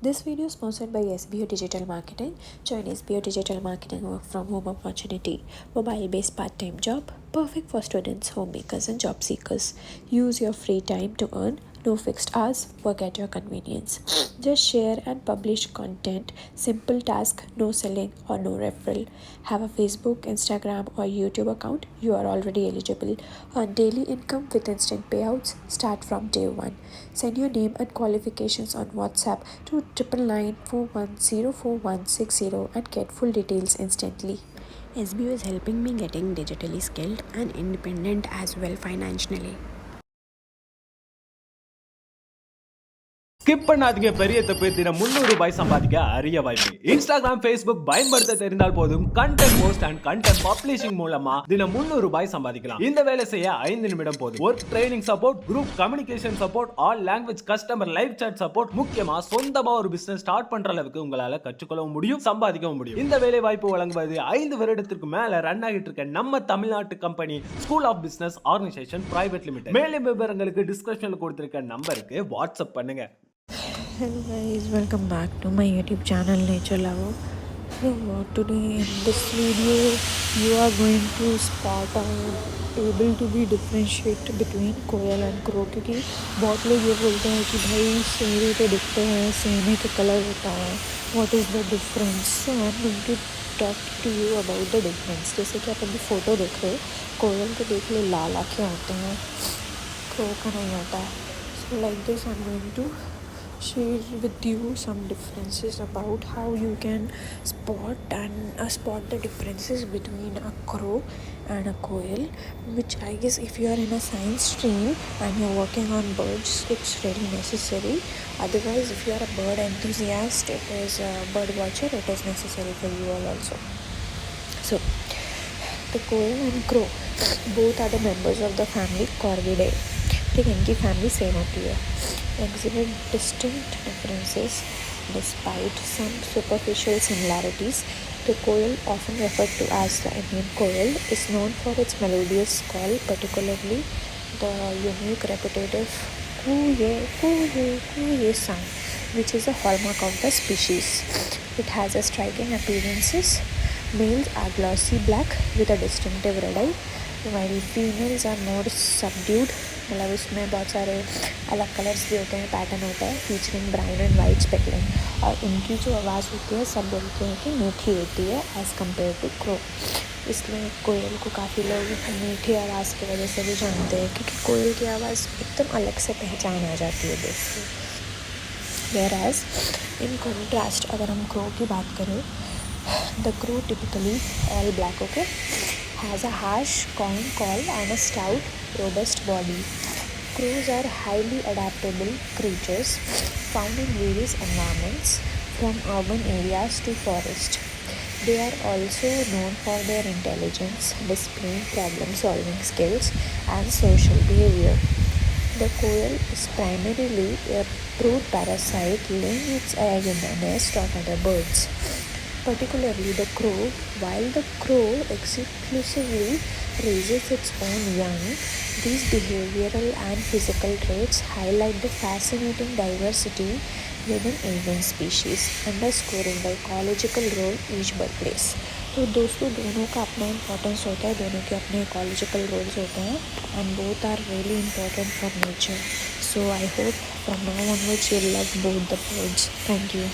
This video is sponsored by SBO Digital Marketing. Join SBO Digital Marketing work from home opportunity. Mobile-based part-time job, perfect for students, homemakers, and job seekers. Use your free time to earn. No fixed hours, work at your convenience. Just share and publish content. Simple task, no selling or no referral. Have a Facebook, Instagram, or YouTube account? You are already eligible. Earn daily income with instant payouts. Start from day one. Send your name and qualifications on WhatsApp to 99941044160 and get full details instantly. SBO is helping me getting digitally skilled and independent as well financially. Skip பண்ணாதீங்க பெரிய தப்பு. தினம் 300 ரூபாய் சம்பாதிக்க அரிய வாய்ப்பு. Instagram, Facebook பயன்படுத்த தெரிந்தால் போதும் content post and content publishing மூலமா தினம் 300 ரூபாய் சம்பாதிக்கலாம். இந்த வேலை செய்ய 5 நிமிடம் போதும். Work training support, group communication support, all language customer live chat support, முக்கியமா சொந்தமா ஒரு பிசினஸ் ஸ்டார்ட் பண்ற அளவுக்கு உங்களால கற்றுக்கொள்ளவும் முடியும், சம்பாதிக்கவும் முடியும். இந்த வேலை வாய்ப்பு வழங்குவது 5 வருடத்திற்கு மேல ரன் ஆகிட்டு இருக்க நம்ம தமிழ்நாட்டு company school of business organisation private limited. மேலும் விவரங்களுக்கு டிஸ்கிரிப்ஷன்ல கொடுத்திருக்க நம்பருக்கு வாட்ஸ்அப் பண்ணுங்க. Hello guys, welcome back to my YouTube channel Nature Lover. So today in this video you are going to spot out able to be differentiate between coil and crow क्योंकि बहुत लोग ये बोलते हैं कि भाई सेम ही तो दिखते हैं, सेम ही तो कलर होता है, what is the difference? So I am going to talk to you about the difference. जैसे कि आप अभी फ़ोटो देख रहे हो, कोयल को देख लो लाल आँखें होते हैं, crow का नहीं होता है. So like this I am going to share with you some differences about how you can spot the differences between a crow and a koyel, which I guess if you are in a science stream and you're working on birds, it's really necessary. Otherwise, if you are a bird enthusiast, it is a bird watcher, it is necessary for you all also. So the koyel and crow both are the members of the family Corvidae. ठीक है, इनकी family same होती है. Exhibit distinct differences despite some superficial similarities. The koyel, often referred to as the Indian koyel, is known for its melodious call, particularly the unique repetitive coo-ye sound, which is a hallmark of the species. It has a striking appearances. Males are glossy black with a distinctive red eye, while females are more subdued. मतलब उसमें बहुत सारे अलग colours भी होते हैं, pattern होता है, featuring brown and white speckling. और इनकी जो आवाज़ होती है सब बोलते हैं कि मीठी होती है एज़ कम्पेयर टू क्रो. इसलिए कोयल को काफ़ी लोग मीठी आवाज़ की वजह से भी जानते हैं, क्योंकि कोयल की आवाज़ एकदम अलग से पहचान आ जाती है दोस्तों. वेयरएज इन कॉन्ट्रास्ट अगर हम क्रो की बात करें, the crow typically all black, okay, has a harsh calling call and a stout, robust body. Crows are highly adaptable creatures found in various environments, from urban areas to forest. They are also known for their intelligence, discipline, problem-solving skills, and social behavior. The koyel is primarily a brood parasite, laying its egg in the nest of other birds, particularly the crow. While the crow exclusively raises its own young, these behavioral and physical traits highlight the fascinating diversity within Indian species, underscoring the ecological role each bird plays. तो दोस्तों दोनों का अपना importance होता है, दोनों के अपने इकोलॉजिकल रोल्स होते हैं, and both are really important for nature. So I hope from now onwards you love both the birds. Thank you.